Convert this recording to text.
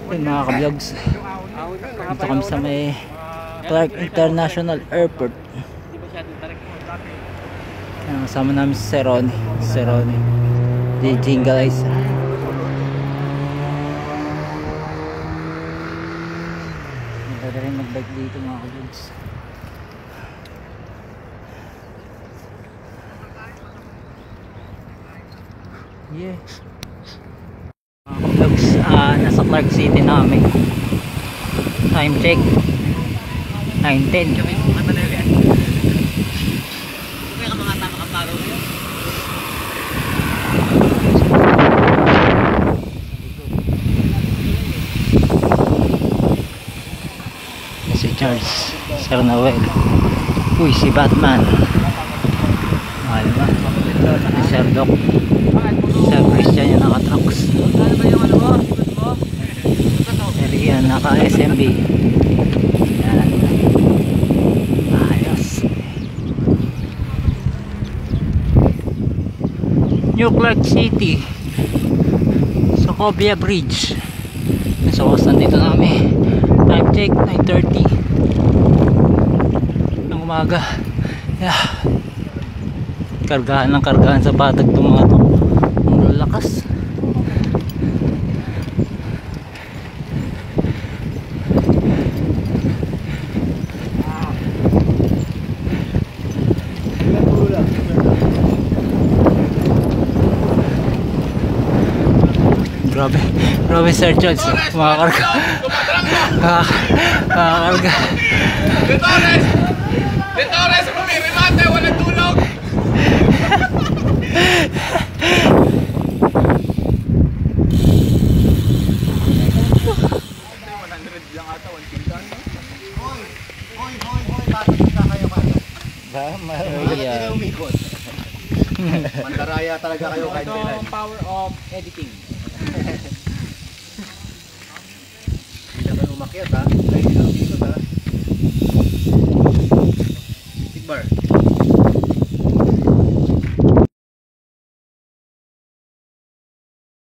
Yun mga ka-vlogs, dito kami sa may Clark International Airport. Kasama namin si Serone di Jingalais. Maganda rin mag-bike dito mga ka-vlogs. Yeah. Vlogs, nasa Clark City namin. Time check 9:10. Si Charles, Sir Noel, uy si Batman, mahal ba? Si Sir Doc, Sir Christian yung naka-trucks, Sir Ian naka-SMB. Yan, ayos. New Clark City, Sokovia Bridge. Nasa wasan dito namin. Time check 9:30 ng umaga. Yeah. Kargahan sa patag itong mga to. Ang lalakas. Grabe Sir Charles, makakarga. Makakarga. Detores, remate, walang tulog. 100 lang ata, 1 Hoy, bakit kayo kayo? Maraya. Mandaraya talaga kayo kahit kailan. Ito power of editing. Hindi naman umakyat ha.